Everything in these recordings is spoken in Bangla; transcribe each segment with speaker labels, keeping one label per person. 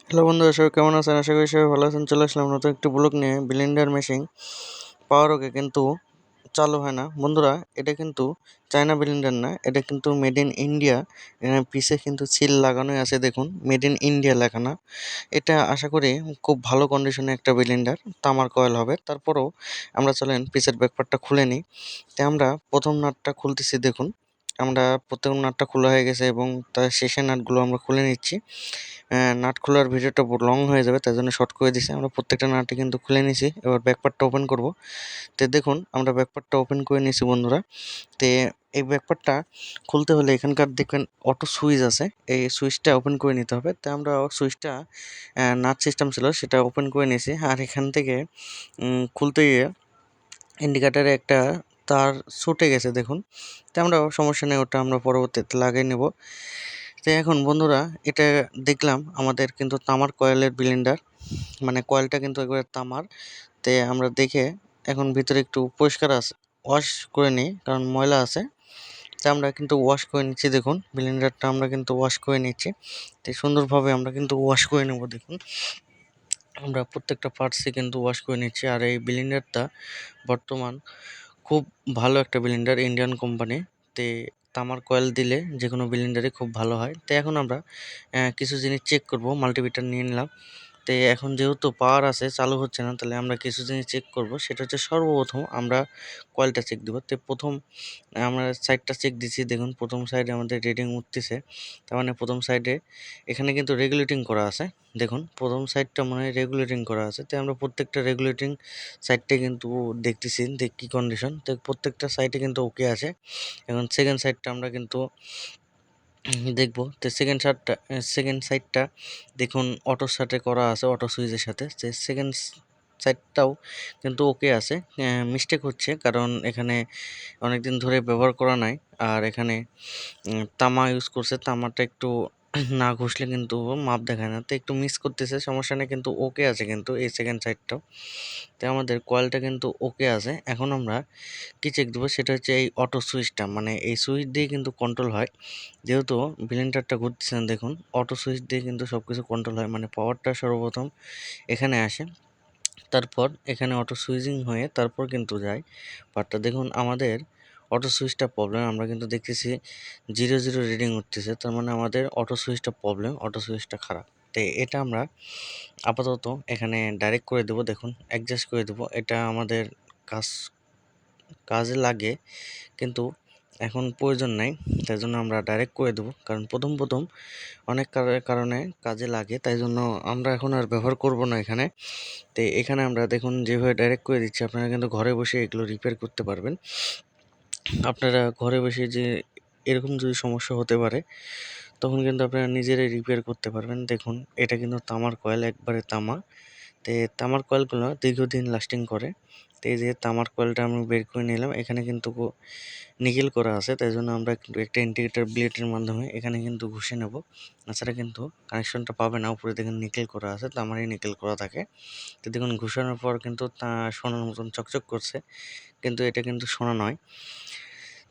Speaker 1: হ্যালো বন্ধুরা, সবাই কেমন আছেন? আশা করি সবাই ভালো আছেন। চলে আসলাম নতুন একটি ব্লগ নিয়ে। ব্লেন্ডার মেশিন পাওয়ার ওকে কিন্তু চালু হয় না বন্ধুরা। এটা কিন্তু চায়না ব্লেন্ডার না, এটা কিন্তু মেড ইন ইন্ডিয়া। পিছে কিন্তু সিল লাগানোই আছে, দেখুন মেড ইন ইন্ডিয়া লেখা না। এটা আশা করি খুব ভালো কন্ডিশনে একটা ব্লেন্ডার, তামার কয়েল হবে। তারপরেও আমরা চলেন পিসের ব্যাকপার্টটা খুলে নিই। তো আমরা প্রথম নাটটা খুলতেছি, দেখুন আমরা প্রথম নাটটা খোলা হয়ে গেছে এবং তার শেষের নাটগুলো আমরা খুলে নিচ্ছি। নাট খোলার ভিডিওটা লং হয়ে যাবে, তাই জন্য শর্ট করে দিছি। আমরা প্রত্যেকটা নাটই কিন্তু খুলে নিছি। এবার ব্যাকপার্টটা ওপেন করব। তো দেখুন আমরা ব্যাকপার্টটা ওপেন করে নিছি বন্ধুরা। তো এই ব্যাকপার্টটা খুলতে হলে এখানকার দেখবেন অটো সুইচ আছে, এই সুইচটা ওপেন করে নিতে হবে। তো আমরা সুইচটা নাট সিস্টেম ছিল সেটা ওপেন করে নিয়েছি। আর এখান থেকে খুলতে গিয়ে ইন্ডিকেটারে একটা তার ছুটে গেছে, দেখুন। তো আমরা সমস্যা নেই, ওটা আমরা পরবর্তীতে লাগিয়ে নেব। তো এখন বন্ধুরা এটা দেখলাম আমাদের কিন্তু তামার কয়েলের ব্লেন্ডার, মানে কয়েলটা কিন্তু একবারে তামার। তে আমরা দেখে এখন ভিতরে একটু পরিষ্কার আছে, ওয়াশ করে নিই কারণ ময়লা আছে। তা আমরা কিন্তু ওয়াশ করে নিচ্ছি, দেখুন ব্লেন্ডারটা আমরা কিন্তু ওয়াশ করে নিচ্ছি। তো সুন্দরভাবে আমরা কিন্তু ওয়াশ করে নেব, দেখুন আমরা প্রত্যেকটা পার্টসই কিন্তু ওয়াশ করে নিচ্ছি। আর এই ব্লেন্ডারটা বর্তমান খুব ভালো একটা ব্লেন্ডার, ইন্ডিয়ান কোম্পানি। তে তামার কয়েল দিলে যে কোনো ব্লেন্ডারই খুব ভালো হয়। তো এখন আমরা কিছু জিনিস চেক করব। মাল্টিমিটার নিয়ে নিলাম। তো এখন যেহেতু পাওয়ার আছে, চালু হচ্ছে না, তাহলে আমরা কিছু জিনিস চেক করব। সেটা হচ্ছে সর্বপ্রথম আমরা কয়েলটা চেক দিব। তো প্রথম আমরা সাইডটা চেক দিচ্ছি, দেখুন প্রথম সাইডে আমাদের রিডিং উঠতেছে। তার মানে প্রথম সাইডে এখানে কিন্তু রেগুলেটিং করা আছে, দেখুন প্রথম সাইডটা মনে হয় রেগুলেটিং করা আছে। তো আমরা প্রত্যেকটা রেগুলেটিং সাইডটা কিন্তু দেখতেছি যে কী কন্ডিশন। তো প্রত্যেকটা সাইডে কিন্তু ওকে আছে। এখন সেকেন্ড সাইডটা আমরা কিন্তু দেখব। তো সেকেন্ড সাইডটা দেখুন অটোর সাথে করা আছে, অটো সুইচের সাথে। যে সেকেন্ড সাইডটাও কিন্তু ওকে আছে। মিস্টেক হচ্ছে কারণ এখানে অনেকদিন ধরে ব্যবহার করা নাই। আর এখানে তামা ইউজ করছে, তামাটা একটু না ঘষলে কিন্তু মাপ দেখায় না। তো একটু মিস করতেছে, সমস্যা নেই, কিন্তু ওকে আছে কিন্তু এই সেকেন্ড সাইডটাও। তো আমাদের কয়েলটা কিন্তু ওকে আছে। এখন আমরা কি চেক দেবো, সেটা হচ্ছে এই অটো সুইচটা, মানে এই সুইচ দিয়ে কিন্তু কন্ট্রোল হয়। যেহেতু ব্লেন্ডারটা ঘুরতেছেন, দেখুন অটো সুইচ দিয়ে কিন্তু সব কিছু কন্ট্রোল হয়, মানে পাওয়ারটা সর্বপ্রথম এখানে আসে, তারপর এখানে অটো সুইচিং হয়ে তারপর কিন্তু যায় পার্টটা। দেখুন আমাদের অটো সুইচটা প্রবলেম, আমরা কিন্তু দেখতেছি 0 0 রিডিং উঠতেছে, তার মানে আমাদের অটো সুইচটা প্রবলেম, অটো সুইচটা খারাপ। তো এটা আমরা আপাতত এখানে ডাইরেক্ট করে দেবো, দেখুন অ্যাডজাস্ট করে দেবো। এটা আমাদের কাজ কাজে লাগে, কিন্তু এখন প্রয়োজন নাই, তাই জন্য আমরা ডাইরেক্ট করে দেবো। কারণ প্রথম অনেক কারণে কাজে লাগে, তাই জন্য আমরা এখন আর ব্যবহার করব না এখানে। তো এখানে আমরা দেখুন যেভাবে ডাইরেক্ট করে দিচ্ছি, আপনারা কিন্তু ঘরে বসে এগুলো রিপেয়ার করতে পারবেন। আপনারা ঘরে বসে যে এরকম যদি সমস্যা হতে পারে, তখন কিন্তু আপনারা নিজেরাই রিপেয়ার করতে পারবেন। দেখুন এটা কিন্তু তামার কয়েল, একবারে তামা। তো তামার কয়েলগুলো দীর্ঘদিন লাস্টিং করে। তো এই যে তামার কয়েলটা আমি বের করে নিলাম, এখানে কিন্তু নিকেল করা আছে, তাই জন্য আমরা কিন্তু একটা ইন্ডিকেটর ব্লেডের মাধ্যমে এখানে কিন্তু ঘষে নেব, তাছাড়া কিন্তু কানেকশনটা পাবে না। উপরে দেখুন নিকেল করা আছে, তামারই নিকেল করা থাকে। তো দেখুন ঘষানোর পর কিন্তু তা সোনার মতন চকচক করছে, কিন্তু এটা কিন্তু সোনা নয়।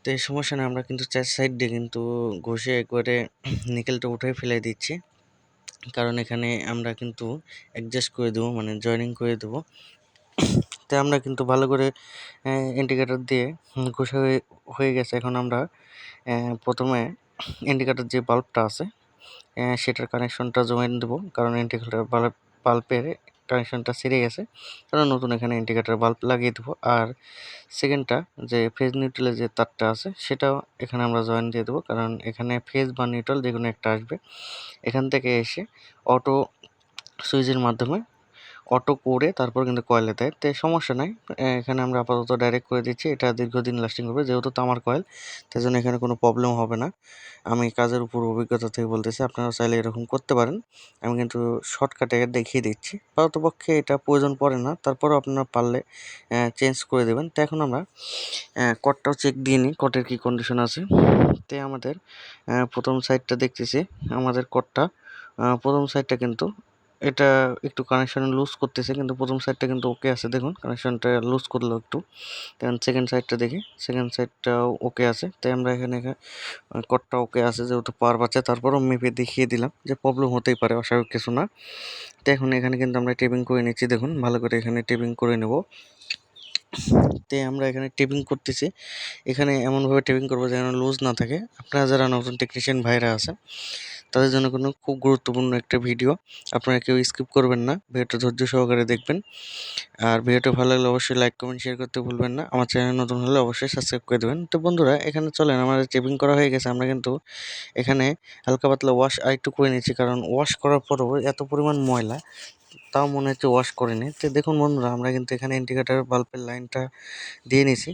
Speaker 1: তো এই সমস্যা নেই, আমরা কিন্তু চার সাইড দিয়ে কিন্তু ঘষে একবারে নিকেলটা উঠে ফেলে দিচ্ছি, কারণ এখানে আমরা কিন্তু অ্যাডজাস্ট করে দেবো, মানে জয়েনিং করে দেবো। তো আমরা কিন্তু ভালো করে ইন্ডিকেটর দিয়ে ঘষা হয়ে গেছে। এখন আমরা প্রথমে ইন্ডিকেটর যে বাল্বটা আছে সেটার কানেকশনটা জয়েন দেবো, কারণ ইন্ডিকেটর বাল্বের কানেকশনটা ছিঁড়ে গেছে, কারণ নতুন এখানে ইন্ডিকেটর বাল্ব লাগিয়ে দেবো। আর সেকেন্ডটা যে ফেজ নিউট্রালের যে তারটা আছে সেটাও এখানে আমরা জয়েন দিয়ে দেবো, কারণ এখানে ফেজ বা নিউট্রাল যে কোনো একটা আসবে। এখান থেকে এসে অটো সুইচের মাধ্যমে অটো করে তারপর কিন্তু কয়েলে দেয়। তো সমস্যা নাই, এখানে আমরা আপাতত ডাইরেক্ট করে দিচ্ছি। এটা দীর্ঘদিন লাস্টিং করবে, যেহেতু তামার কয়েল, তাই জন্য এখানে কোনো প্রবলেম হবে না। আমি কাজের উপর অভিজ্ঞতা থেকে বলতেছি, আপনারা চাইলে এরকম করতে পারেন। আমি কিন্তু শর্টকাটে দেখিয়ে দিচ্ছি, পারতপক্ষে এটা প্রয়োজন পড়ে না, তারপরেও আপনারা পারলে চেঞ্জ করে দেবেন। তো এখন আমরা কটটাও চেক দিয়ে নিই, কটের কী কন্ডিশন আছে। তো আমাদের প্রথম সাইডটা দেখতেছি, আমাদের কটটা প্রথম সাইডটা কিন্তু এটা একটু কানেকশন লুজ করতেছে, কিন্তু প্রথম সাইডটা কিন্তু ওকে আছে। দেখুন কানেকশনটা লুজ করলো একটু, কারণ সেকেন্ড সাইডটা দেখি, সেকেন্ড সাইডটাও ওকে আছে। তাই আমরা এখানে কটটা ওকে আছে, যেহেতু পাওয়ার পাচ্ছে, তারপরও মেপে দেখিয়ে দিলাম যে প্রবলেম হতেই পারে, অস্বাভাবিক কিছু না। তো এখন এখানে কিন্তু আমরা টেপিং করে নিচ্ছি, দেখুন ভালো করে এখানে টেপিং করে নেব। তে আমরা এখানে টেপিং করতেছি, এখানে এমনভাবে টেপিং করবো যেন লুজ না থাকে। আপনারা যারা নতুন টেকনিশিয়ান ভাইরা আছে তাদের জন্য কোনো খুব গুরুত্বপূর্ণ একটা ভিডিও, আপনারা কেউ স্কিপ করবেন না, ভিডিওটা ধৈর্য সহকারে দেখবেন। আর ভিডিওটা ভালো লাগলে অবশ্যই লাইক কমেন্ট শেয়ার করতে ভুলবেন না। আমার চ্যানেল নতুন হলে অবশ্যই সাবস্ক্রাইব করে দেবেন। তো বন্ধুরা এখানে চলেন, আমাদের টেপিং করা হয়ে গেছে, আমরা কিন্তু এখানে হালকা পাতলা ওয়াশ আরেকটু করে নিচ্ছি, কারণ ওয়াশ করার পরও এত পরিমাণ ময়লা, তাও মনে হচ্ছে ওয়াশ করিনি। তো দেখুন বন্ধুরা, আমরা কিন্তু এখানে ইন্ডিকেটার বাল্বের লাইনটা দিয়ে নিছি।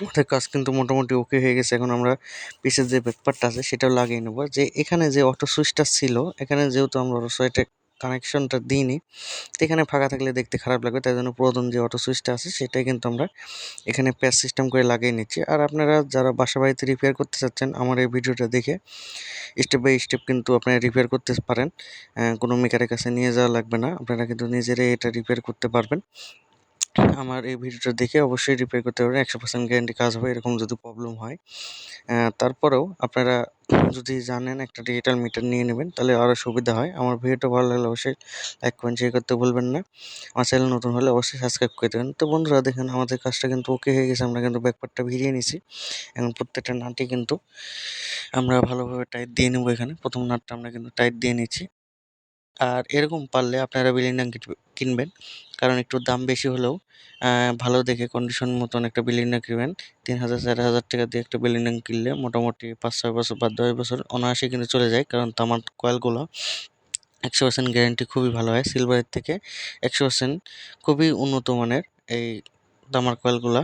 Speaker 1: আমাদের কাজ কিন্তু মোটামুটি ওকে হয়ে গেছে। এখন আমরা পিছের যে ব্যাকপার্টটা আছে সেটাও লাগিয়ে নেব। যে এখানে যে অটো সুইচটা ছিল, এখানে যেহেতু আমরা অটো সুইচের কানেকশনটা দিইনি, তো এখানে ফাঁকা থাকলে দেখতে খারাপ লাগবে, তাই জন্য পুরাতন যে অটো সুইচটা আছে সেটাই কিন্তু আমরা এখানে প্যাচ সিস্টেম করে লাগিয়ে নিচ্ছি। আর আপনারা যারা বাসা বাড়িতে রিপেয়ার করতে চাচ্ছেন, আমার এই ভিডিওটা দেখে স্টেপ বাই স্টেপ কিন্তু আপনারা রিপেয়ার করতে পারেন। কোনো মেকারের কাছে নিয়ে যাওয়া লাগবে না, আপনারা কিন্তু নিজেরাই এটা রিপেয়ার করতে পারবেন। আমার এই ভিডিওটা দেখে অবশ্যই রিপেয়ার করতে পারবেন, 100% গ্যারান্টি কাজ হবে এরকম যদি প্রবলেম হয়। তারপরেও আপনারা যদি জানেন একটা ডিজিটাল মিটার নিয়ে নেবেন, তাহলে আরও সুবিধা হয়। আমার ভিডিওটা ভালো লাগলে অবশ্যই লাইক কমেন্ট শেয়ার করতে ভুলবেন না। আমার চ্যানেল নতুন হলে অবশ্যই সাবস্ক্রাইব করে দেবেন। তো বন্ধুরা দেখেন আমাদের কাজটা কিন্তু ওকে হয়ে গেছে, আমরা কিন্তু ব্যাকপার্টটা ভিড়িয়ে নিছি। এখন প্রত্যেকটা নাটই কিন্তু আমরা ভালোভাবে টাইট দিয়ে নেবো। এখানে প্রথম নাটটা আমরা কিন্তু টাইট দিয়ে নিচ্ছি। আর এরকম পারলে আপনারা বিলিং কিনবেন, কারণ একটু দাম বেশি হলেও ভালো দেখে কন্ডিশন মতন একটা বিলিন্ডার কিনবেন। 3,000 4,000 টাকা দিয়ে একটা বিলিন্ডার কিনলে মোটামুটি 5-6 বছর বা 10 বছর অনায়াসে কিন্তু চলে যায়, কারণ তামার কয়েলগুলো 100% গ্যারান্টি খুবই ভালো হয় সিলভারের থেকে, 100% খুবই উন্নত মানের এই তামার কয়েলগুলা।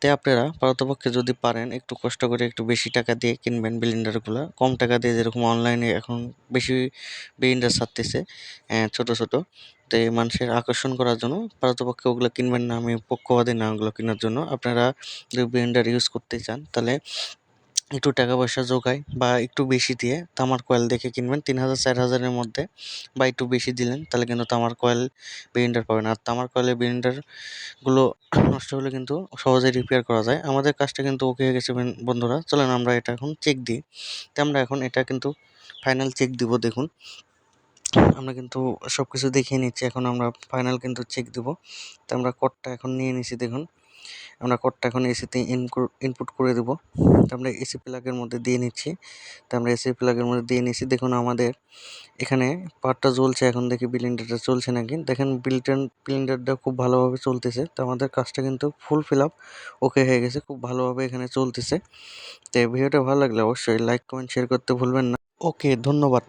Speaker 1: তাই আপনারা পারতপক্ষে যদি পারেন একটু কষ্ট করে একটু বেশি টাকা দিয়ে কিনবেন বিলিন্ডারগুলো, কম টাকা দিয়ে যেরকম অনলাইনে এখন বেশি বিলিন্ডার ছাড়তেছে ছোট ছোট, তো এই মানুষের আকর্ষণ করার জন্য পারতপক্ষে ওগুলো কিনবেন না। আমি পক্ষপাতী না ওগুলো কেনার জন্য। আপনারা যদি বিলিন্ডার ইউজ করতে চান তাহলে একটু টাকা পয়সা জোগায় বা একটু বেশি দিয়ে তামার কয়েল দেখে কিনবেন, 3,000 4,000-এর মধ্যে, বা একটু বেশি দিলেন তাহলে কিন্তু তামার কয়েল বিলিন্ডার পাবেন। আর তামার কয়েলের বিলিন্ডার গুলো নষ্ট হলে কিন্তু সহজেই রিপেয়ার করা যায়। আমাদের কাজটা কিন্তু ওকে হয়ে গেছে বন্ধুরা, চলেন আমরা এটা এখন চেক দিই। তো আমরা এখন এটা কিন্তু ফাইনাল চেক দিব। দেখুন আমরা কিন্তু সবকিছু দেখিয়ে নিচ্ছি, এখন আমরা ফাইনাল কিন্তু চেক দিব। তো আমরা কোডটা এখন নিয়ে নিছি, দেখুন আমরা কোডটা এখন এসিতে ইনপুট করে দেবো। তো আমরা এসি প্লাগের মধ্যে দিয়ে নিচ্ছি। তো আমরা এসি প্লাগের মধ্যে দিয়ে নিচ্ছি, দেখুন আমাদের এখানে পাওয়ারটা জ্বলছে। এখন দেখি বিলিন্ডারটা চলছে নাকি, দেখেন বিলিন্ডারটা খুব ভালোভাবে চলতেছে। তো আমাদের কাজটা কিন্তু ফুল ফিল আপ ওকে হয়ে গেছে, খুব ভালোভাবে এখানে চলতেছে। তো এই ভিডিওটা ভালো লাগলে অবশ্যই লাইক কমেন্ট শেয়ার করতে ভুলবেন না। ওকে, ধন্যবাদ।